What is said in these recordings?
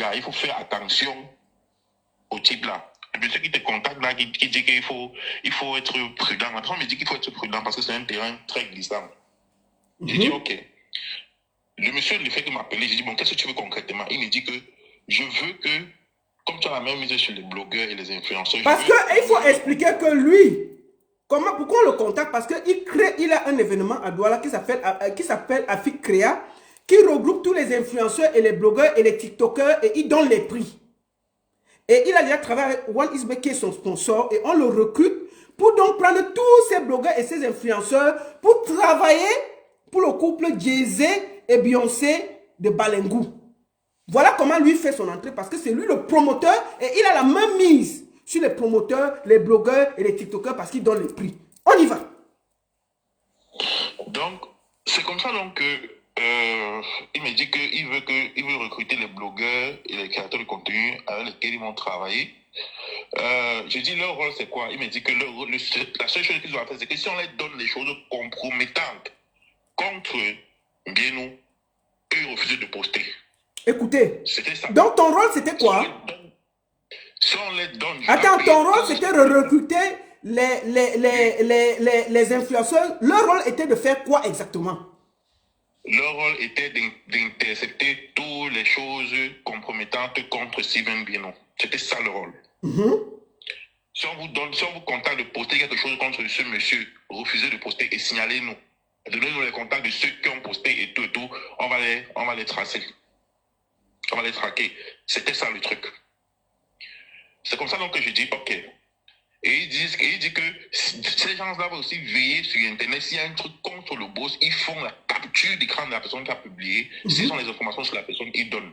gars, il faut faire attention au type là. Le monsieur qui te contacte là, qui dit qu'il faut être prudent. Après, on me dit qu'il faut être prudent parce que c'est un terrain très glissant. J'ai dit, ok. Le monsieur, le fait qu'il m'appelait, j'ai dit, bon, qu'est-ce que tu veux concrètement? Il me dit que je veux que, comme tu as la même mise sur les blogueurs et les influenceurs. Parce qu'il faut expliquer que lui, pourquoi on le contacte? Parce qu'il a un événement à Douala qui s'appelle Afik Créa, qui regroupe tous les influenceurs et les blogueurs et les TikTokers et il donne les prix. Et il a déjà travaillé avec One Isbe qui est son sponsor et on le recrute pour donc prendre tous ces blogueurs et ces influenceurs pour travailler pour le couple Jay-Z et Beyoncé de Balengou. Voilà comment lui fait son entrée parce que c'est lui le promoteur et il a la même mise sur les promoteurs, les blogueurs et les TikTokers parce qu'il donne les prix. On y va. Donc, c'est comme ça donc que il me dit qu'il veut recruter les blogueurs et les créateurs de contenu avec lesquels ils vont travailler. Je dis leur rôle c'est quoi? Il me dit que la seule chose qu'ils doivent faire c'est que si on leur donne des choses compromettantes contre Mbienou, eux ils refusent de poster. Écoutez, c'était ça. Donc ton rôle c'était quoi? Si on les donne... Attends, ton rôle c'était de recruter les influenceurs. Leur rôle était de faire quoi exactement? Leur rôle était d'intercepter toutes les choses compromettantes contre Steven Mbienou. C'était ça le rôle. Si on vous contacte de poster quelque chose contre ce monsieur, refusez de poster et signalez-nous. Donnez-nous les contacts de ceux qui ont posté et tout, on va les tracer. On va les traquer. C'était ça le truc. C'est comme ça donc que je dis, ok. Et il dit que ces gens-là vont aussi veiller sur Internet. S'il y a un truc contre le boss, ils font la capture d'écran de la personne qui a publié. S'ils ont les informations sur la personne qu'ils donnent.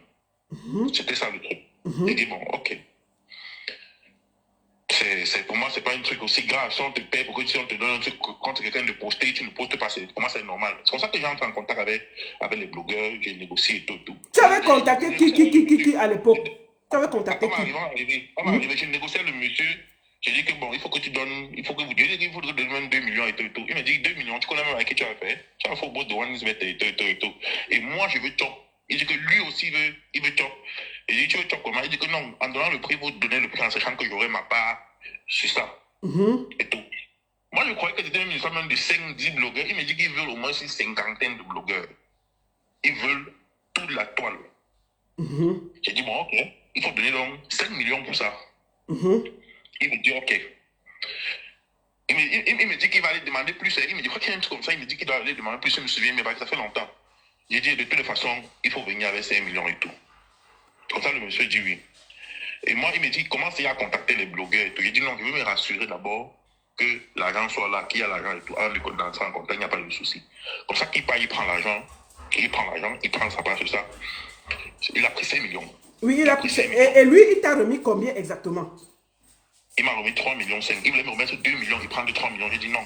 C'était ça le truc. J'ai dit, bon, ok. Pour moi, c'est pas un truc aussi grave. Si on te paie pour que si on te donne un truc contre quelqu'un de poster, tu ne postes pas. Pour moi, c'est normal. C'est comme ça que j'entre en contact avec les blogueurs, j'ai négocié et tout. Tu avais contacté qui à l'époque? Tu avais contacté qui? On m'a arrivé, j'ai négocié le monsieur. J'ai dit que bon, il faut que vous donnes 2 millions et tout. Il m'a dit 2 millions, tu connais même avec qui tu as fait. Tu as fait au bout de One Isbet et tout. Et moi, je veux chop. Il dit que lui aussi il veut chop. Et j'ai dit, tu veux chop comment? Il dit que non, en donnant le prix, vous donnez le prix en sachant que j'aurai ma part sur ça. Et tout. Moi, je croyais que c'était même une histoire même de 5-10 blogueurs. Il me dit qu'ils veulent au moins une cinquantaine de blogueurs. Ils veulent toute la toile. J'ai dit, bon, ok. Il faut donner donc 5 millions pour ça. Il me dit, ok. Il me dit qu'il va aller demander plus. Il me dit, quoi qu'il y a un truc comme ça, il me dit qu'il doit aller demander plus. Je me souviens, mais ça fait longtemps. J'ai dit, de toute façon, il faut venir avec 5 millions et tout. Comme ça, le monsieur dit oui. Et moi, il me dit, comment c'est à contacter les blogueurs et tout. J'ai dit, non, je veux me rassurer d'abord que l'argent soit là, qu'il y a l'argent et tout. Avant d'entrer en contact, il n'y a pas de souci. Comme ça, qu'il part, il prend l'argent. Il prend sa part sur ça. Il a pris 5 millions. Oui, il a pris 5 millions. Et lui, il t'a remis combien exactement? Il m'a remis 3 millions 5. Il voulait me remettre 2 millions, il prend de 3 millions. J'ai dit non.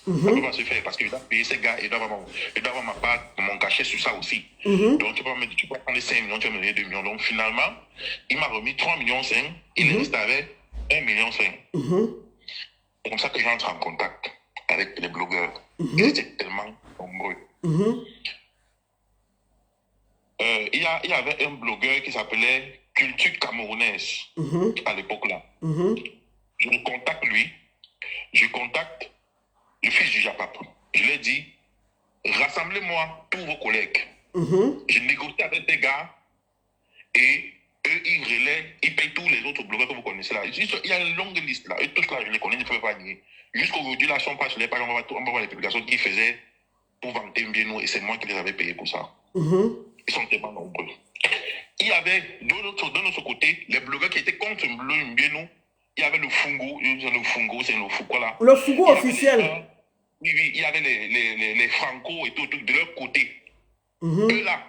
Ça ne peut pas se faire parce qu'il doit payer ces gars, il doit avoir ma part, mon cachet sur ça aussi. Donc tu peux prendre les 5 millions, tu vas me donner 2 millions. Donc finalement, il m'a remis 3 millions 5, il est resté avec 1 million 5. C'est comme ça que j'entre en contact avec les blogueurs. Ils étaient tellement nombreux. Il y avait un blogueur qui s'appelait Culture Camerounaise à l'époque là. Je contacte lui, je contacte le fils du Japap. Je lui ai dit, rassemblez-moi tous vos collègues. Je négocie avec des gars et eux, ils relaient, ils payent tous les autres blogueurs que vous connaissez là. Il y a une longue liste là. Et tous là, je les connais, je ne peux pas nier. Jusqu'aujourd'hui, là, si on passe sur les pages, on va voir les publications qu'ils faisaient pour vanter Mbienou et c'est moi qui les avais payés pour ça. Ils sont tellement nombreux. Il y avait de notre côté les blogueurs qui étaient contre Mbienou. Il y avait le Fungo, c'est le Foucault là. Le Fungo officiel. Oui, il y avait les Franco et tout de leur côté. Eux là,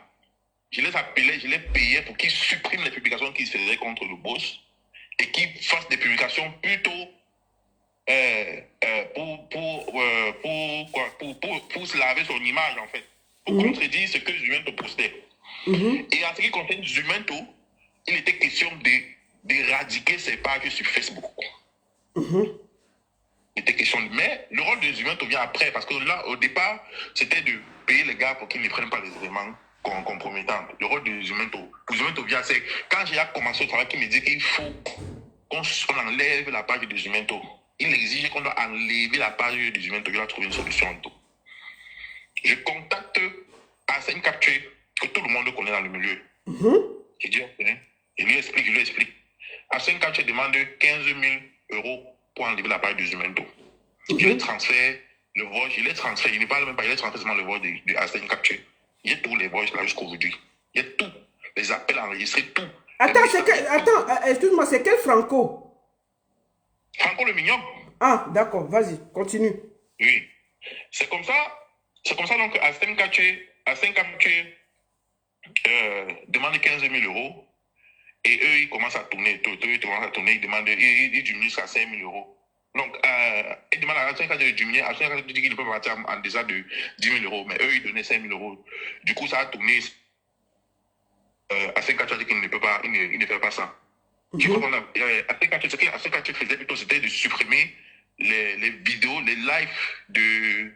je les appelais, je les payais pour qu'ils suppriment les publications qu'ils faisaient contre le boss et qu'ils fassent des publications plutôt pour se laver son image en fait. Pour contredire ce que Zumento postait. Et en ce qui concerne Zumento, il était question d'éradiquer ses pages sur Facebook. Il était question mais le rôle de Zumento vient après parce que là au départ c'était de payer les gars pour qu'ils ne prennent pas les éléments compromettante. Le rôle de Zumento. Pour Zumento, c'est quand j'ai commencé au travail, qui me dit qu'il faut qu'on enlève la page de Zumento. Il exige qu'on doit enlever la page de Zumento. Il a trouvé une solution en tout. Je contacte Arsène Captier, que tout le monde connaît dans le milieu. Je dis, je lui explique. Arsène Captier demande 15 000 € pour enlever la page de Zumento. Je le transfère, le voice, je l'ai transféré, il ne parle même pas, il est transféré seulement le voice de Arsène Captier. Il y a tous les voices là jusqu'aujourd'hui. Il y a tout, les appels enregistrés, tout. Attends, excuse-moi, c'est quel Franco? Franco le Mignon. Ah, d'accord, vas-y, continue. Oui. C'est comme ça donc Arsène Captier demande 15 000 € et eux, ils commencent à tourner, ils demandent, ils diminuent jusqu'à 5 000 €. Donc, ils demandent à Arsène Captier de diminuer, Arsène Captier dit qu'il ne peut pas partir en deçà de 10 000 €, mais eux, ils donnaient 5 000 €. Du coup, ça a tourné. Arsène Captier dit qu'il ne peut pas, il ne fait pas ça. Arsène Captier faisait plutôt, c'était de supprimer les vidéos, les lives de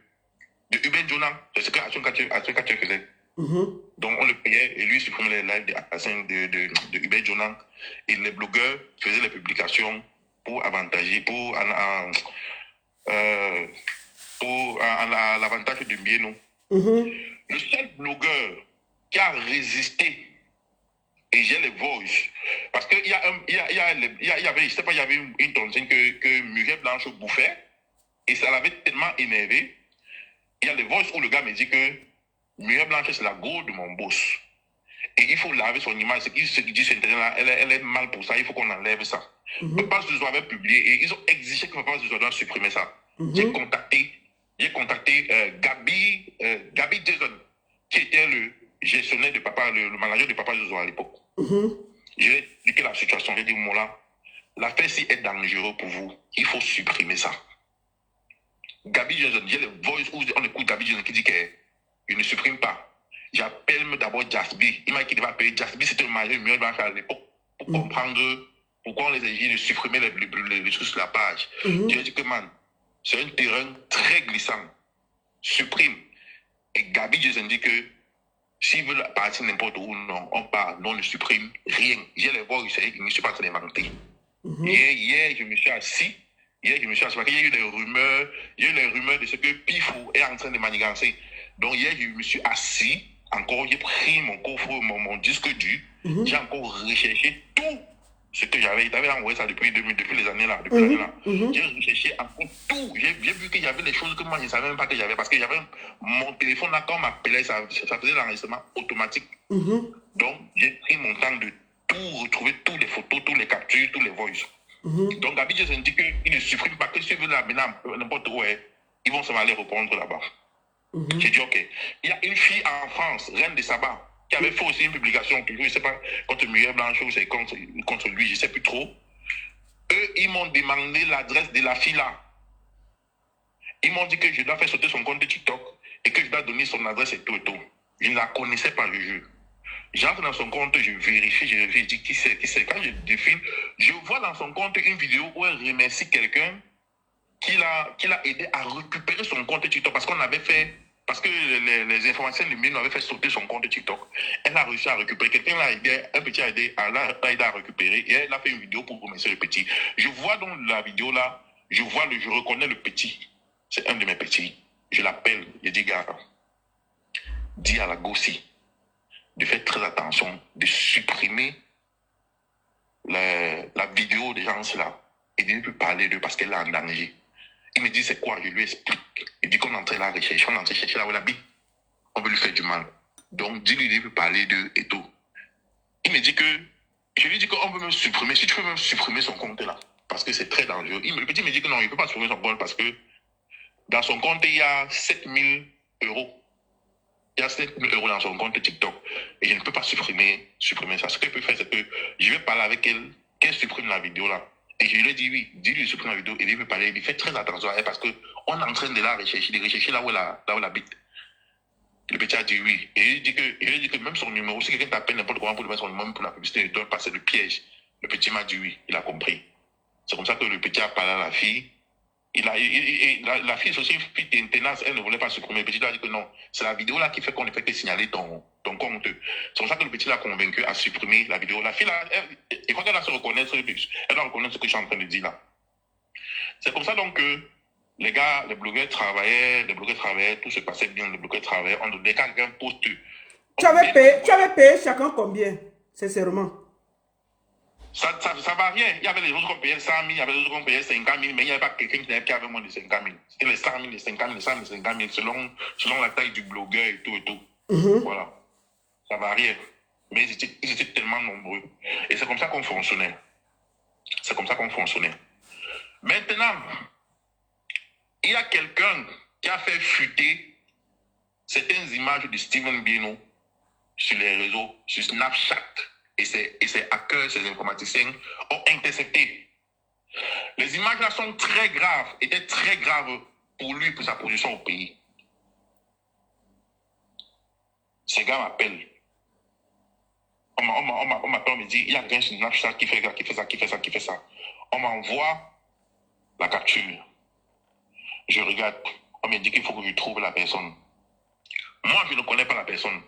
Hubert Jonan. C'est ce que Arsène Captier faisait. Donc, on le payait et lui supprimait les lives de Hubert Jonan. Et les blogueurs faisaient les publications pour avantager, pour l'avantage de Mbieno. Le seul blogueur qui a résisté, et j'ai les voices, parce qu'il y avait, je sais pas, il y avait une tontine que Muriel Blanche bouffait, et ça l'avait tellement énervé. Il y a les voices où le gars me dit que Muriel Blanche, c'est la go de mon boss. Et il faut laver son image. Ce qui dit sur Internet, elle est mal pour ça. Il faut qu'on enlève ça. Papa Zouzo avait publié et ils ont exigé que Papa Zouzo doit supprimer ça. J'ai contacté Gabi Jason, qui était le gestionnaire de Papa, le manager de Papa Zouzo à l'époque. J'ai expliqué la situation. J'ai dit, Mola, l'affaire ci est dangereuse pour vous. Il faut supprimer ça. Gabi Jason, j'ai le voice où on écoute Gabi Jason qui dit que je ne supprime pas. J'appelle d'abord Jasby. Il m'a dit qu'il va payer. Jasby, c'était le manager mieux à l'époque pour comprendre pourquoi on les exige de supprimer les choses sur la page. J'ai dit que, man, c'est un terrain très glissant. Supprime. Et Gabi Jason dit que s'ils veulent partir n'importe où, non, on part, non, on ne supprime rien. J'ai les voix, je ne suis pas en train d'inventer. Hier, je me suis assis. Parce qu'il y a eu des rumeurs de ce que Pifou est en train de manigancer. Donc hier, je me suis assis, encore, j'ai pris mon coffre, mon disque dur, j'ai encore recherché tout ce que j'avais. Il avait envoyé ça depuis les années là. J'ai recherché encore tout. J'ai vu qu'il y avait des choses que moi je ne savais même pas que j'avais, parce que j'avais mon téléphone là, quand on m'appelait, ça faisait l'enregistrement automatique. Donc j'ai pris mon temps de tout retrouver, toutes les photos, toutes les captures, tous les voices. Donc Gabi Jason dit qu'il ne supprime pas, que si veut la maintenant n'importe où, ils vont se aller répondre là-bas. J'ai dit ok. Il y a une fille en France, Reine de Saba, qui avait fait aussi une publication, toujours, je ne sais pas, contre Muriel Blanche ou c'est contre lui, je ne sais plus trop. Eux, ils m'ont demandé l'adresse de la fille là. Ils m'ont dit que je dois faire sauter son compte de TikTok et que je dois donner son adresse et tout et tout. Je ne la connaissais pas, je jure. J'entre dans son compte, je vérifie, je dis qui c'est. Quand je défile, je vois dans son compte une vidéo où elle remercie quelqu'un qui l'a aidé à récupérer son compte TikTok parce que les informations de Mbieno avaient fait sauter son compte TikTok. Elle a réussi à récupérer. Quelqu'un l'a aidé, un petit a aidé à récupérer et elle a fait une vidéo pour remercier le petit. Je vois dans la vidéo là, je reconnais le petit. C'est un de mes petits. Je l'appelle, je dis gars, dis à la Gossi de faire très attention, de supprimer la vidéo des gens là et de ne plus parler d'eux parce qu'elle est en danger. Il me dit c'est quoi, je lui explique. Il dit qu'on est en train de la rechercher, on est en train de chercher là où elle habite. On veut lui faire du mal. Donc dis-lui de ne plus parler d'eux et tout. Il me dit que, je lui dis qu'on peut même supprimer, si tu peux même supprimer son compte là, parce que c'est très dangereux. Le petit me dit que non, il ne peut pas supprimer son compte parce que dans son compte, il y a 7 000 €. Il y a 7 000 € dans son compte TikTok. Et je ne peux pas supprimer ça. Ce qu'elle peut faire, c'est que je vais parler avec elle, qu'elle supprime la vidéo là. Et je lui ai dit oui, dis-lui de supprimer la vidéo. Et il veut parler, il fait très attention à elle parce qu'on est en train de la rechercher, là où elle habite. Le petit a dit oui. Et il dit que même son numéro, si quelqu'un t'appelle n'importe comment pour lui mettre son numéro pour la publicité, il doit passer le piège. Le petit m'a dit oui, il a compris. C'est comme ça que le petit a parlé à la fille. La fille est aussi une fille tenace, elle ne voulait pas supprimer. Le petit lui a dit que non, c'est la vidéo là qui fait qu'on ne fait que signaler ton ton compte. C'est pour ça que le petit l'a convaincu à supprimer la vidéo. La fille, il faut qu'elle va se reconnaître, elle doit reconnaître ce que je suis en train de dire là. C'est comme ça donc que les gars, les blogueurs travaillaient, tout se passait bien, les blogueurs travaillaient, on donnait quelqu'un poste. Tu avais payé chacun combien, sincèrement? Ça variait. Il y avait les autres qui payaient 100 000, il y avait les autres qui payaient 50 000, mais il n'y avait pas quelqu'un qui avait moins de 50 000. C'était les 100 000, les 50 000, les 100 000, les 50 000, selon la taille du blogueur et tout et tout. Voilà. Ça variait. Mais ils étaient tellement nombreux. Et c'est comme ça qu'on fonctionnait. Maintenant, il y a quelqu'un qui a fait fuiter certaines images de Steven Bieno sur les réseaux, sur Snapchat. Et ces hackers, ces informaticiens ont intercepté. Les images là sont très graves, étaient très graves pour lui, pour sa position au pays. Ces gars m'appellent. On m'appelle, on me dit, il y a quelqu'un sur Snapchat qui fait ça. On m'envoie la capture. Je regarde. On me dit qu'il faut que je trouve la personne. Moi, je ne connais pas la personne.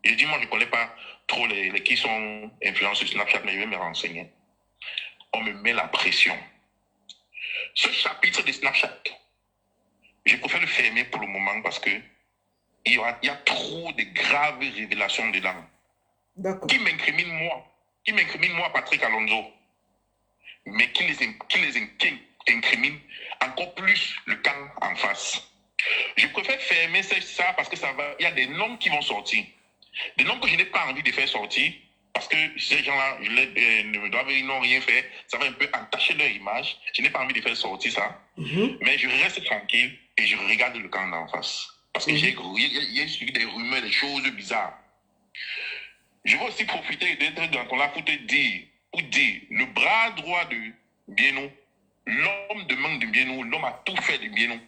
Je dis, moi, je ne connais pas trop les qui sont influenceurs sur Snapchat, mais je vais me renseigner. On me met la pression. Ce chapitre de Snapchat, je préfère le fermer pour le moment parce que il y a trop de graves révélations dedans. D'accord. Qui m'incrimine moi, Patrick Alonso, mais qui incrimine encore plus le camp en face. Je préfère fermer ça parce que il y a des noms qui vont sortir. Des noms que je n'ai pas envie de faire sortir parce que ces gens-là, ils n'ont rien fait. Ça va un peu entacher leur image. Je n'ai pas envie de faire sortir ça. Mais je reste tranquille et je regarde le camp d'en face. Parce que il y a des rumeurs, des choses bizarres. Je vais aussi profiter d'être dans ton là pour dire, le bras droit de Bieno, l'homme de main de Bieno, l'homme a tout fait de Bieno.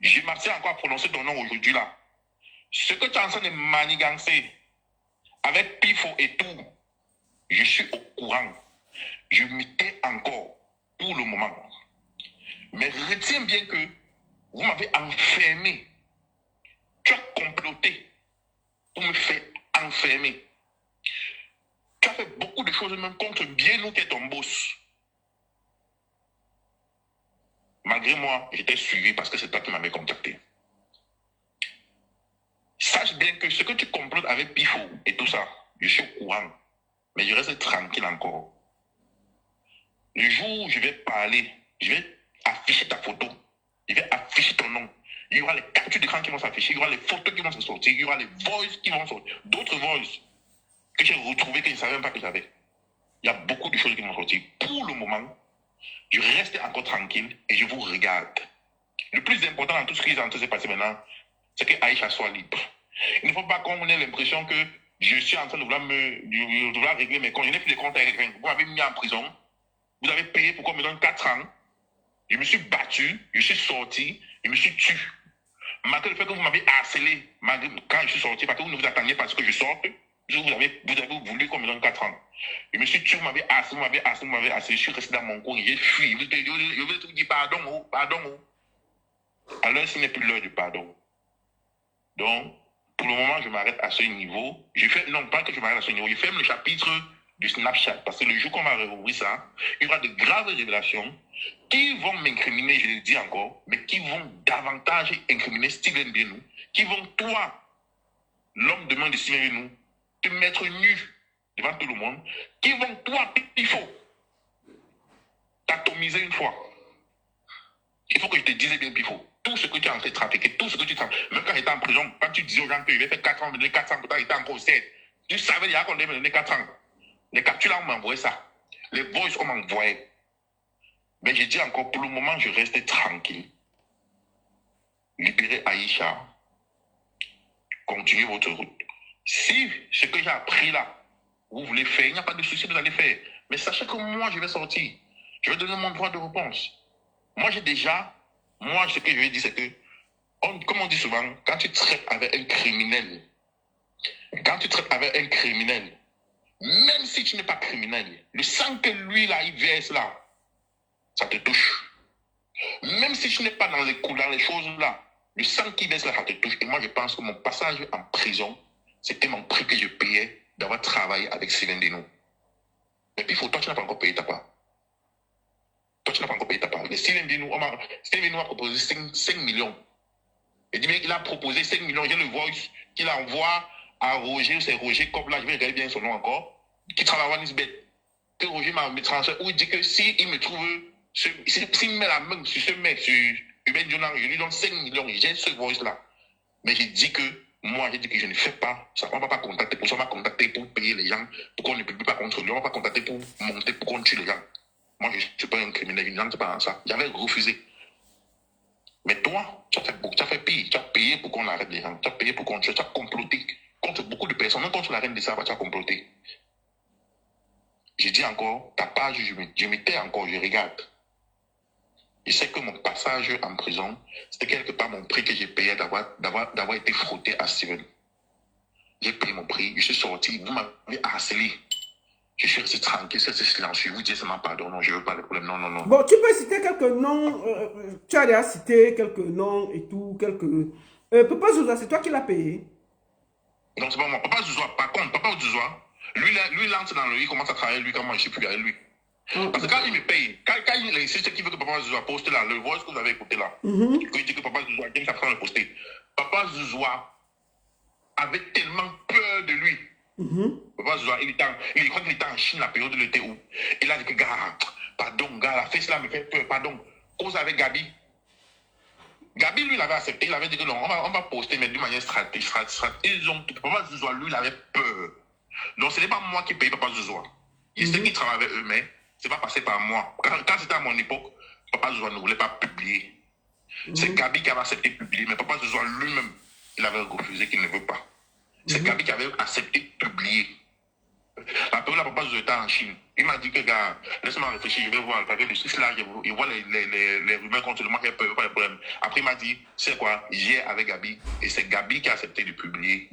Je m'abstiens encore à prononcer ton nom aujourd'hui là. Ce que tu es en train de manigancer avec Pifo et tout, je suis au courant. Je m'y tais encore pour le moment. Mais retiens bien que vous m'avez enfermé. Tu as comploté pour me faire enfermer. Tu as fait beaucoup de choses même contre Bieno qui est ton boss. Malgré moi, j'étais suivi parce que c'est toi qui m'avais contacté. Sache bien que ce que tu complotes avec Pifo et tout ça, je suis au courant. Mais je reste tranquille encore. Le jour où je vais parler, je vais afficher ta photo. Je vais afficher ton nom. Il y aura les captures d'écran qui vont s'afficher. Il y aura les photos qui vont se sortir. Il y aura les voices qui vont sortir. D'autres voices que j'ai retrouvées que je ne savais même pas que j'avais. Il y a beaucoup de choses qui vont sortir. Pour le moment, je reste encore tranquille et je vous regarde. Le plus important dans tout ce qui est en train de se passer maintenant, c'est que Aïcha soit libre. Il ne faut pas qu'on ait l'impression que je suis en train de vouloir régler mes comptes. Je n'ai plus de compte avec quelqu'un. Vous m'avez mis en prison. Vous avez payé pour qu'on me donne 4 ans. Je me suis battu. Je suis sorti. Je me suis tué. Malgré le fait que vous m'avez harcelé quand je suis sorti, parce que vous ne vous attendiez pas à ce que je sorte, vous avez voulu qu'on me donne 4 ans. Je me suis tué, vous m'avez harcelé. Je suis resté dans mon coin. J'ai fui. Je vais te dire pardon. Alors, ce n'est plus l'heure du pardon. Donc, pour le moment, je m'arrête à ce niveau. Non, pas que je m'arrête à ce niveau. Je ferme le chapitre du Snapchat. Parce que le jour qu'on va rouvrir ça, il y aura de graves révélations qui vont m'incriminer, je le dis encore, mais qui vont davantage incriminer Steven Bieno, qui vont, toi, l'homme de main de Steven Bieno, te mettre nu devant tout le monde, qui vont, toi, il faut t'atomiser une fois. Il faut que je te dise bien, Pifo. Tout ce que tu as en train de trafiquer, tout ce que tu trafiques, même quand j'étais en prison, quand tu disais aux gens que je vais faire 4 ans, me donner 4 ans, pourtant j'étais encore 7. Tu savais déjà qu'on allait me donner 4 ans. Les captures là, on m'envoyait ça. Les voices, on m'envoyait. Mais je dis encore, pour le moment, je reste tranquille. Libérez Aïcha. Continuez votre route. Si ce que j'ai appris là, vous voulez faire, il n'y a pas de souci, vous allez faire. Mais sachez que moi, je vais sortir. Je vais donner mon droit de réponse. Moi, ce que je vais dire, c'est que, comme on dit souvent, quand tu traites avec un criminel, même si tu n'es pas criminel, le sang que lui, là, il verse là, ça te touche. Même si tu n'es pas dans les choses là, le sang qu'il verse là, ça te touche. Et moi, je pense que mon passage en prison, C'était mon prix que je payais d'avoir travaillé avec Steven Dino. Et puis, toi, tu n'as pas encore payé ta part. Toi, tu n'as pas encore payé ta part. Steven Dino a proposé 5 millions. Il dit, mais il a proposé 5 millions. J'ai le voice qu'il envoie à Roger, c'est Roger Cop, là, je vais regarder bien son nom encore, qui travaille à Wanisbet. Que Roger m'a transféré, où il dit que s'il me trouve, s'il met la main sur ce mec, sur Hubert Jonan, je lui donne 5 millions, j'ai ce voice-là. Mais j'ai dit que, moi, j'ai dit que je ne fais pas, ça ne va pas contacter, pour ça, on va contacter pour payer les gens, pour qu'on ne publie pas contre lui, on va pas contacter pour monter, pour qu'on tue les gens. Moi, je ne suis pas un criminel, je ne rentre pas dans ça. J'avais refusé. Mais toi, tu as fait beaucoup, tu as fait pire, tu as payé pour qu'on arrête les gens, tu as payé pour qu'on tue, tu as comploté contre beaucoup de personnes, même contre la reine de Saba, tu as comploté. J'ai dit encore, ta page, je m'étais encore, je regarde. Je sais que mon passage en prison, c'était quelque part mon prix que j'ai payé d'avoir été frotté à Steven. J'ai payé mon prix, je suis sorti, vous m'avez harcelé. Je suis resté tranquille, c'est silencieux. Vous dites seulement pardon, non, je ne veux pas de problème, non, non, non. Bon, tu peux citer quelques noms, tu as déjà cité quelques noms et tout, quelques... Papa Zouza, c'est toi qui l'as payé? Non, c'est pas moi. Papa Zouzoua, par contre, Papa Zouzoua, lui, lance dans le... Il commence à travailler, lui, quand moi, je ne suis plus avec lui. Parce que quand il me paye, quand il insiste qu'il veut que Papa Zouzoua poste là, le voice que vous avez écouté là, il dit que Papa Zouzoua, James Safran le poster. Papa Zouzoua avait tellement peur de lui. Papa Zouzoua, il croit qu'il était en Chine la période de l'été où il a dit que, gars, pardon, gars, la fesse là me fait peur, pardon. Cause avec Gabi. Gabi, lui, il avait accepté, il avait dit que non, on va poster, mais d'une manière stratégique. Papa Zouzoua, lui, il avait peur. Donc, ce n'est pas moi qui paye Papa Zouzoua. Il sait qu'ils travaillent avec eux, mais ce n'est pas passé par moi. Quand c'était à mon époque, Papa Zouzoua ne voulait pas publier. C'est Gabi qui avait accepté de publier, mais Papa Zouzoua lui-même, il avait refusé qu'il ne veut pas. C'est Gabi qui avait accepté de publier. La période là, Papa Zouzoua était en Chine. Il m'a dit que, gars, laisse-moi réfléchir, je vais voir. Parce que le Suisse là, il voit les rumeurs contre moi, il n'y a pas de problème. Après, il m'a dit, c'est quoi, j'ai avec Gabi. Et c'est Gabi qui a accepté de publier.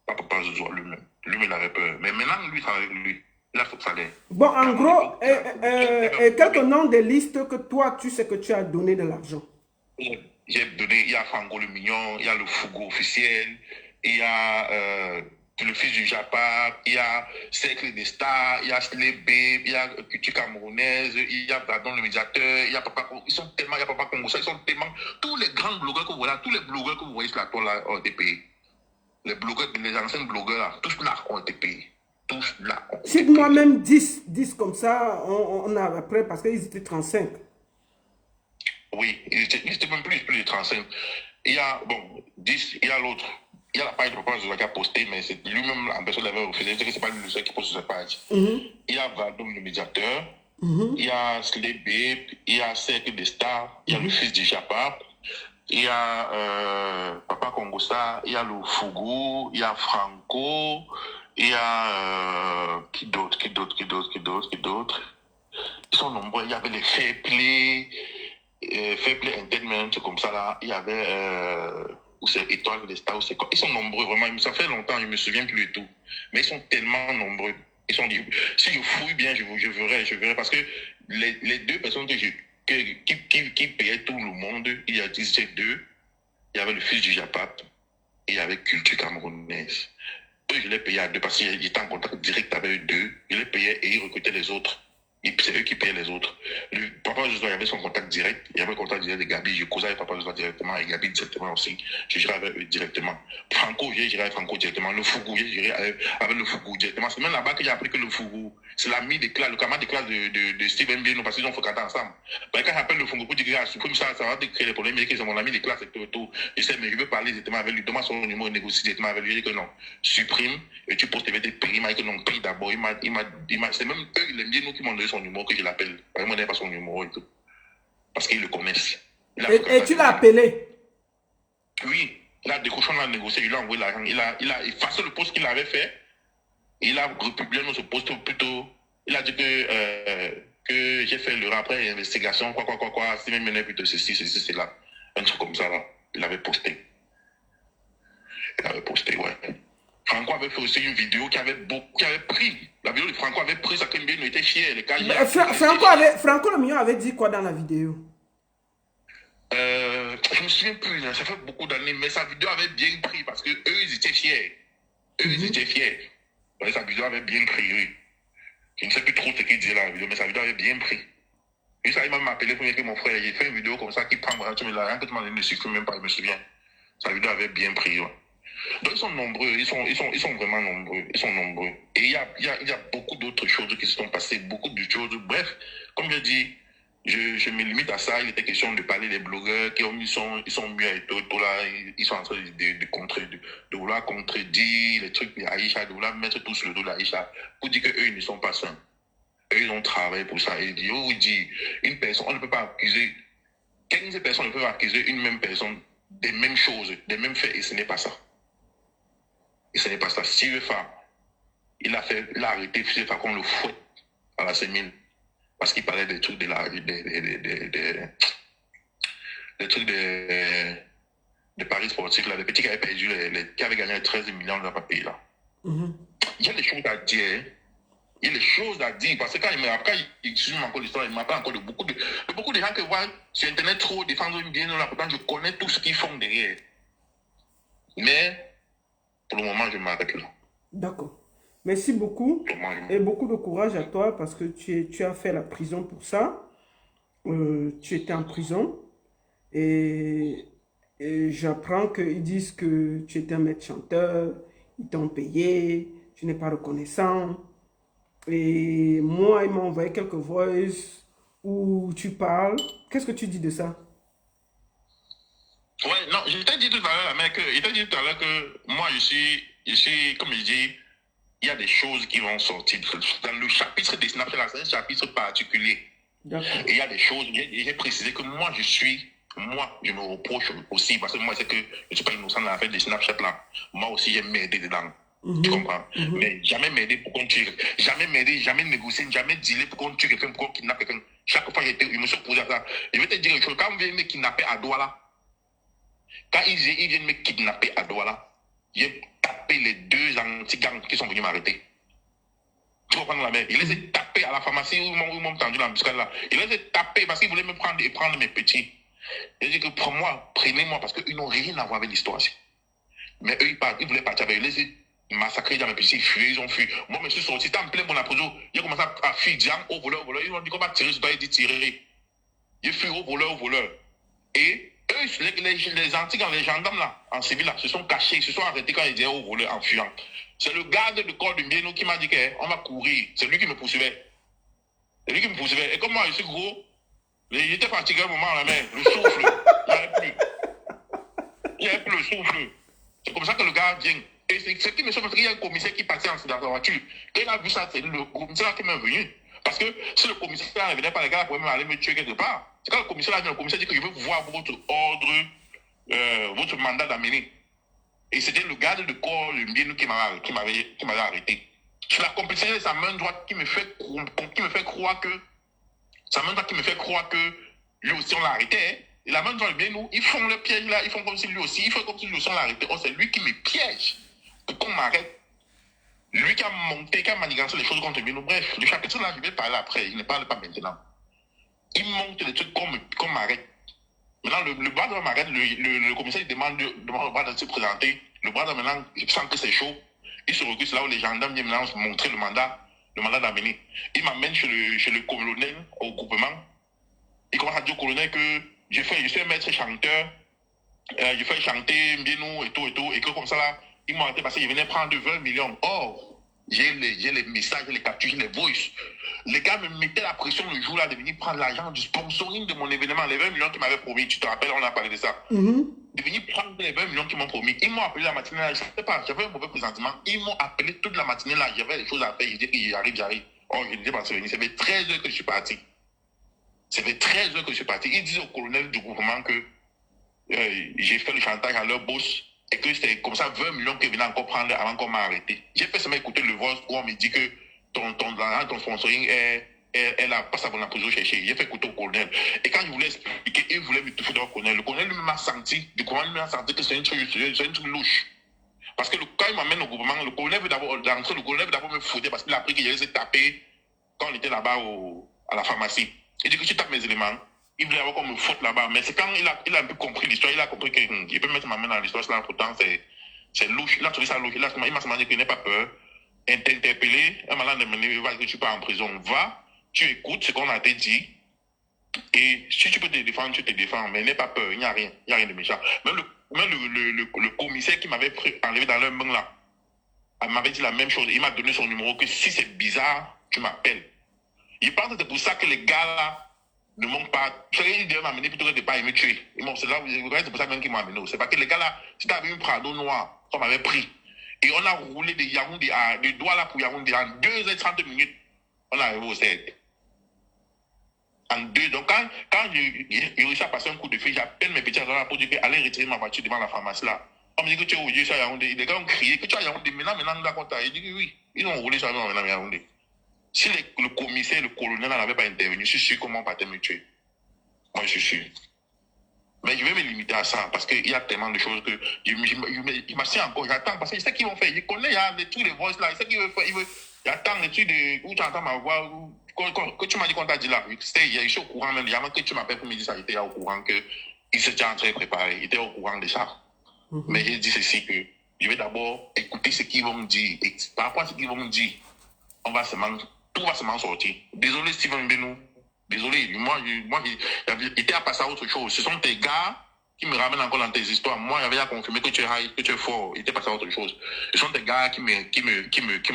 Pas Papa Zouzoua lui-même. Lui-même, il avait peur. Mais maintenant, lui, il travaille avec lui. Il a fait ça. Bon, en gros, quelques noms des listes que toi, tu sais que tu as donné de l'argent. J'ai donné, il y a Franco le Mignon, il y a le Fougo officiel, il y a le fils du Japa, il y a Cercle des Stars, il y a Slébé, il y a Culture Camerounaise, il y a Badon le médiateur, il y a Papa Congo, ils sont tellement, il y a Papa Congo, ils sont tellement, tous les grands blogueurs que vous voyez, tous les blogueurs que vous voyez sur la toile là, ont été payés. Les blogueurs, les anciens blogueurs là, tous là ont été payés. Tous là ont été payés. Cite moi-même 10 comme ça, on a après, parce qu'ils étaient 35. Oui, ils étaient même plus de 35. Il y a, bon, 10, il y a l'autre. Il y a la page de Papa Zouzoua qui a posté, mais c'est lui-même en personne l'avait refusé. C'est pas lui le seul qui poste sur cette page. Il y a Valdoum le médiateur, il y a Slébé, il y a Cercle des Stars, il y a le fils du Japa, il y a Papa Congosa, il y a le Fougou, il y a Franco, il y a qui d'autre. Ils sont nombreux. Il y avait les Fair Play Entertainment, comme ça là. Il y avait où c'est Étoile des Stars, c'est quoi. Ils sont nombreux vraiment. Ça fait longtemps, je me souviens plus de tout. Mais ils sont tellement nombreux. Ils sont, si je fouille bien, je verrai parce que les deux personnes qui payaient tout le monde, il y a 17 il y avait le fils du Japap et il y avait Culture Camerounaise. Eux, je les payais à deux parce qu'ils étaient en contact direct avec eux deux. Je les payais et ils recrutaient les autres. C'est eux qui payaient les autres. Papa Zouzoua, il avait son contact direct. Il y avait le contact direct de Gabi. Je causais avec Papa Zouzoua directement et Gabi directement aussi. Je gérais avec eux directement. Franco, j'ai géré avec Franco directement. Le Fougou, j'ai géré avec le Fougou directement. C'est même là-bas que j'ai appris que le Fougou, c'est l'ami de classe, le camarade de classe de Steven Bino parce qu'ils ont fréquenté ensemble. Ben, quand j'appelle le Fougou pour dire que ça va te créer des problèmes, mais que c'est mon ami de classe et tout. Je sais, mais je veux parler directement avec lui. Demande son numéro et négocier directement avec lui. Il dit que non, supprime et tu postes des prix. Il m'a dit que non, paye d'abord. C'est même eux, les Bino qui m'ont donné son numéro que je l'appelle. Moi, je n'ai pas son numéro et tout. Parce qu'ils le connaissent. Et tu l'as appelé? Oui. Il a décroché, on a négocié, il a envoyé l'argent. Il a effacé le poste qu'il avait fait. Il a republié notre poste plutôt. Il a dit que j'ai fait le rapport et l'investigation, quoi. C'est même mené plutôt ceci, cela. Un truc comme ça, là. Il avait posté. Ouais. Franco avait fait aussi une vidéo qui avait pris. La vidéo de Franco avait pris, ça que Mbino était fier. Franco le Mignon avait dit quoi dans la vidéo? Je me souviens plus, ça fait beaucoup d'années, mais sa vidéo avait bien pris parce que eux, ils étaient fiers. ils étaient fiers. Parce que sa vidéo avait bien pris, oui. Je ne sais plus trop ce qu'il disait là, la vidéo, mais sa vidéo avait bien pris. Et ça, il m'a appelé pour dire que mon frère, il fait une vidéo comme ça qui prend, tu me l'as rien que tu m'as donné, ne suffit même pas, je me souviens. Sa vidéo avait bien pris, ouais. Donc ils sont nombreux, ils sont vraiment nombreux, ils sont nombreux. Et il y a beaucoup d'autres choses qui se sont passées, beaucoup de choses. Bref, comme je dis, je me limite à ça. Il était question de parler des blogueurs qui ils sont mieux et tout là, ils sont en train de vouloir contredire les trucs d'Aïcha, de vouloir mettre tout sur le dos d'Aïcha pour dire qu'eux, ils ne sont pas sains. Eux, ils ont travaillé pour ça. Et je vous dis, une personne, on ne peut pas accuser, 15 personnes ne peuvent accuser une même personne des mêmes choses, des mêmes faits, et ce n'est pas ça. Et ce n'est pas ça. Si Uefa, il a arrêté Uefa qu'on le fouette à la sémine parce qu'il parlait des trucs des trucs des paris sportifs là, les petits qui avaient perdu, qui avaient gagné les 13 millions de pas payé là. Il y a des choses à dire. Il y a des choses à dire parce que quand il suit encore l'histoire, il m'appelle encore de beaucoup de gens qui voient sur internet trop défendre bien là. Pourtant je connais tout ce qu'ils font derrière. Mais pour le moment, je m'arrête là. D'accord. Merci beaucoup. Et beaucoup de courage à toi parce que tu as fait la prison pour ça. Tu étais en prison. Et j'apprends qu'ils disent que tu étais un maître chanteur. Ils t'ont payé. Tu n'es pas reconnaissant. Et moi, ils m'ont envoyé quelques voices où tu parles. Qu'est-ce que tu dis de ça? Ouais, non, je t'ai dit tout à l'heure, que moi, je suis, comme je dis, il y a des choses qui vont sortir. Dans le chapitre des Snapchat, c'est un chapitre particulier. Et il y a des choses, j'ai précisé que moi, je me reproche aussi, parce que moi, c'est que je ne suis pas innocent dans l'affaire des Snapchat là. Moi aussi, j'ai m'aidé dedans. Tu comprends? Mais jamais m'aider pour qu'on tue. Jamais m'aider, jamais négocier, jamais dealer pour qu'on tue quelqu'un, pour qu'on kidnappe quelqu'un. Chaque fois, je me suis opposé à ça. Je vais te dire une chose, quand on vient me kidnapper à Douala, quand ils viennent me kidnapper à Douala, j'ai tapé les 2 anti-gangs qui sont venus m'arrêter. Tu comprends la mère? Il les a tapés à la pharmacie où ils m'ont tendu l'embuscade là. Il les a tapés parce qu'ils voulaient me prendre et prendre mes petits. J'ai dit que pour moi, prenez-moi parce qu'ils n'ont rien à voir avec l'histoire. Mais eux, ils voulaient partir avec eux. Ils les ont massacrés dans mes petits, ils ont fui. Moi, je me suis sorti, en plein mon prison. J'ai commencé à fuir, au voleur. Ils m'ont dit qu'on va tirer sur toi, ils disent tirer. J'ai fui au voleur. Et eux, les antiques, les gendarmes là, en civil là, se sont cachés, ils se sont arrêtés quand ils disaient au voleur en fuyant. C'est le garde de corps de Mbieno qui m'a dit qu'on va courir. C'est lui qui me poursuivait. Et comme moi, je suis gros, j'étais fatigué à un moment, la main, le souffle, il n'y avait plus le souffle. C'est comme ça que le gars vient. Et ce qui me surprend, il y a un commissaire qui passait dans la voiture. Quand il a vu ça, c'est le commissaire qui m'est venu. Parce que si le commissaire ne venait pas, les gars pouvaient même aller me tuer quelque part. C'est quand le commissaire dit que je veux voir votre ordre, votre mandat d'amener. Et c'était le garde de corps, le Mbieno, qui m'avait arrêté. C'est la complicité de sa main droite qui me fait croire que lui aussi on l'a arrêté. Hein. Et la main droite, Mbieno, ils font le piège là, ils font comme si lui aussi, ils font comme si lui aussi on l'a arrêté. Oh, c'est lui qui me piège pour qu'on m'arrête. Lui qui a monté, qui a manigancé les choses contre Mbieno. Bref, le chapitre là, je vais parler après, il ne parle pas maintenant. Il monte des trucs qu'on m'arrête. Maintenant, le bras m'arrête, le commissaire demande au bras de se présenter. Le bras maintenant, il sent que c'est chaud. Il se recule là où les gendarmes viennent maintenant montrer le mandat d'amener. Il m'amène chez le colonel au groupement. Il commence à dire au colonel que je suis un maître chanteur, je fais chanter Mbieno et tout, et que comme ça là, ils m'ont arrêté parce qu'ils venaient prendre 20 millions. Or, j'ai les messages, les captures, les voices. Les gars me mettaient la pression le jour là de venir prendre l'argent du sponsoring de mon événement, les 20 millions qu'ils m'avaient promis. Tu te rappelles, on a parlé de ça. De venir prendre les 20 millions qu'ils m'ont promis. Ils m'ont appelé la matinée là, je ne sais pas, j'avais un mauvais présentement. Ils m'ont appelé toute la matinée là, j'avais des choses à faire. Je disais que j'arrive. Oh, je n'étais pas venir. Ça fait 13 heures que je suis parti. Ils disent au colonel du gouvernement que j'ai fait le chantage à leur boss et que c'était comme ça 20 millions qu'ils venaient encore prendre avant qu'on m'a arrêté. J'ai fait seulement écouter le voice où on me dit que ton sponsoring est là, passe à prison chercher. J'ai fait écouter au colonel. Et quand je voulais expliquer, il voulait me toucher dans le colonel. Le colonel lui m'a senti que c'est une truc louche. Parce que quand il m'amène au gouvernement, le colonel veut d'abord me foutre parce qu'il a appris que j'allais se taper quand on était là-bas à la pharmacie. Il dit que tu tapes mes éléments. Il voulait avoir qu'on me foute là-bas. Mais c'est quand il a un peu compris l'histoire, il a compris qu'il peut mettre ma main dans l'histoire, là, pourtant C'est louche. Il a trouvé ça louche. Il m'a dit qu'il n'ait pas peur. Interpellé, un malade demandé, va que tu pars en prison. Va, tu écoutes ce qu'on a te dit. Et si tu peux te défendre, tu te défends. Mais n'aie pas peur, il n'y a rien. Il n'y a rien de méchant. Même le commissaire qui m'avait enlevé dans leur main là, il m'avait dit la même chose. Il m'a donné son numéro que si c'est bizarre, tu m'appelles. Il pense que c'est pour ça que les gars là ne m'ont pas. Il devait m'amener plutôt que de ne pas me tuer. C'est pour ça même qu'ils m'ont amené. C'est parce que les gars là, c'était avec une Prado noire qu'on m'avait pris. Et on a roulé de Yaoundé de Douala pour Yaoundé en 2h30. On est arrivé au 7. En 2. Donc quand j'ai réussi à passer un coup de fil, j'appelle mes petits agents pour dire allez retirer ma voiture devant la pharmacie là. On me dit que tu es roulé sur Yaoundé. Les gars ont crié que tu es à Yaoundé. Maintenant, nous avons compté. Il dit que oui. Ils ont roulé sur Yaoundé. Si le commissaire, le colonel n'avait pas intervenu, je suis sûr comment pas me tuer. Moi, je suis sûr. Mais je vais me limiter à ça parce qu'il y a tellement de choses que il m'a dit encore, j'attends parce que je sais qu'ils vont faire. Je connais, il y a des trucs de voice là, je sais qu'ils veulent faire. J'attends les trucs de où tu entends ma voix, que tu m'as dit qu'on t'a dit là. Je suis au courant même, avant que tu m'appelles pour me dire ça, j'étais au courant qu'il s'était en train de préparer, il était au courant de ça. Mais j'ai dit ceci que je vais d'abord écouter ce qu'ils vont me dire. Et par rapport à ce qu'ils vont me dire, tout va se m'en sortir. Désolé Steven Benou. Désolé, moi j'étais à passer à autre chose. Ce sont tes gars qui me ramènent encore dans tes histoires. Moi, j'avais à confirmer que tu es high, que tu es fort. J'étais passé à autre chose. Ce sont tes gars qui me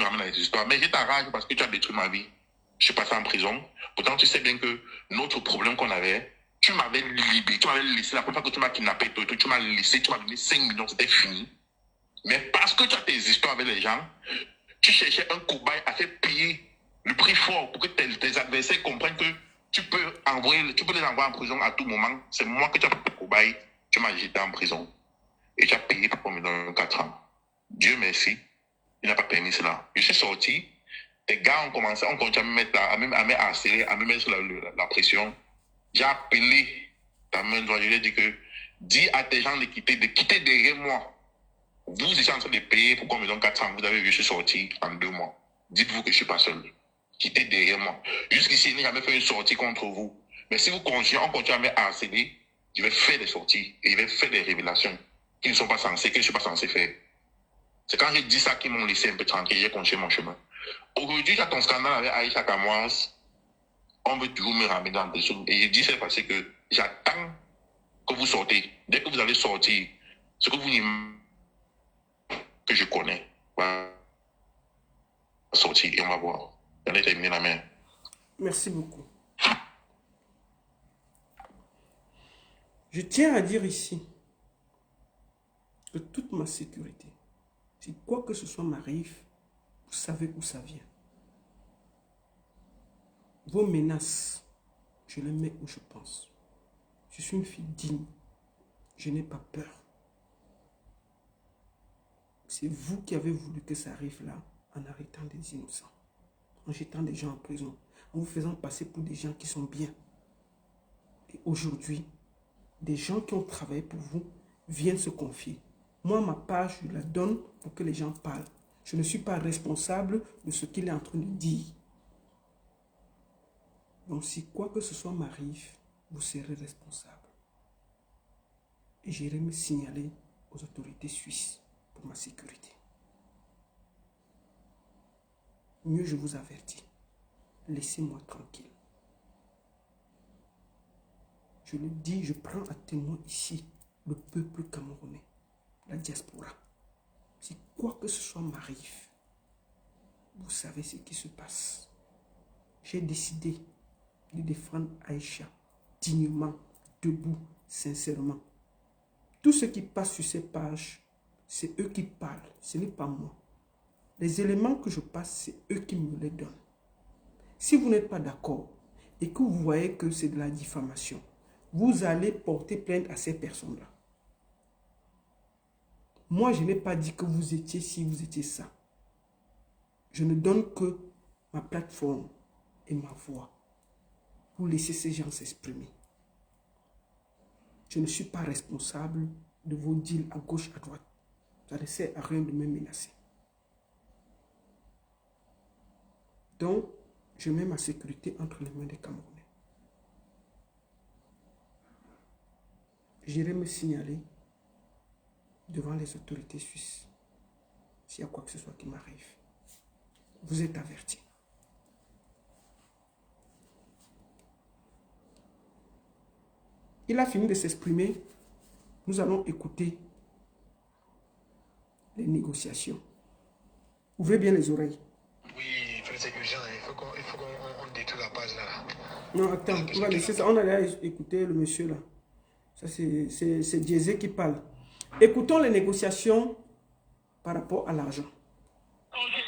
ramènent dans les histoires. Mais j'ai ta rage parce que tu as détruit ma vie. Je suis passé en prison. Pourtant, tu sais bien que notre problème qu'on avait, tu m'avais libéré, tu m'avais laissé. La première fois que tu m'as kidnappé, tu m'as laissé, tu m'as donné 5 millions, c'était fini. Mais parce que tu as tes histoires avec les gens, tu cherchais un cobaye à faire payer le prix fort pour que tes adversaires comprennent que tu peux les envoyer en prison à tout moment. C'est moi que tu as fait le cobaye, tu m'as jeté en prison. Et tu as payé pour me donner 4 ans. Dieu merci, il n'a pas permis cela. Je suis sorti, les gars ont commencé, on continue à me mettre à me harceler, à me mettre sur la pression. J'ai appelé ta main droite, je lui ai dit que dis à tes gens de quitter derrière moi. Vous étiez en train de payer pour qu'on me donne 400. Vous avez vu, je suis sorti en 2 mois. Dites-vous que je ne suis pas seul. Quittez derrière moi. Jusqu'ici, je n'ai jamais fait une sortie contre vous. Mais si vous continuez, on continue à me harceler, je vais faire des sorties et je vais faire des révélations qui ne sont pas censées, que je ne suis pas censé faire. C'est quand j'ai dit ça qu'ils m'ont laissé un peu tranquille, j'ai continué mon chemin. Aujourd'hui, j'ai ton scandale avec Aïcha Kamoise. On veut toujours me ramener dans des choses. Et j'ai dit c'est parce que j'attends que vous sortez. Dès que vous allez sortir, ce que vous que je connais va sortir et on va voir. J'en ai terminé la main. Merci beaucoup. Je tiens à dire ici que toute ma sécurité, si quoi que ce soit m'arrive, vous savez où ça vient. Vos menaces, je les mets où je pense. Je suis une fille digne. Je n'ai pas peur. C'est vous qui avez voulu que ça arrive là, en arrêtant des innocents, en jetant des gens en prison, en vous faisant passer pour des gens qui sont bien. Et aujourd'hui, des gens qui ont travaillé pour vous viennent se confier. Moi, ma page, je la donne pour que les gens parlent. Je ne suis pas responsable de ce qu'il est en train de dire. Donc, si quoi que ce soit m'arrive, vous serez responsable. Et j'irai me signaler aux autorités suisses pour ma sécurité. Mieux, je vous avertis, laissez-moi tranquille. Je le dis, je prends à témoin ici le peuple camerounais, la diaspora. Si quoi que ce soit m'arrive, vous savez ce qui se passe. J'ai décidé de défendre Aïcha dignement, debout, sincèrement. Tout ce qui passe sur ces pages, c'est eux qui parlent, ce n'est pas moi. Les éléments que je passe, c'est eux qui me les donnent. Si vous n'êtes pas d'accord et que vous voyez que c'est de la diffamation, vous allez porter plainte à ces personnes-là. Moi, je n'ai pas dit que vous étiez ci, vous étiez ça. Je ne donne que ma plateforme et ma voix pour laisser ces gens s'exprimer. Je ne suis pas responsable de vos deals à gauche, à droite. Ça ne sert à rien de me menacer. Donc, je mets ma sécurité entre les mains des Camerounais. J'irai me signaler devant les autorités suisses. S'il y a quoi que ce soit qui m'arrive, vous êtes avertis. Il a fini de s'exprimer. Nous allons écouter les négociations. Ouvrez bien les oreilles. Oui, c'est urgent. Il faut qu'on détruise la page là. Non, attends, on va laisser ça. On allait écouter le monsieur là. Ça, c'est Diezé qui parle. Écoutons les négociations par rapport à l'argent. Ok.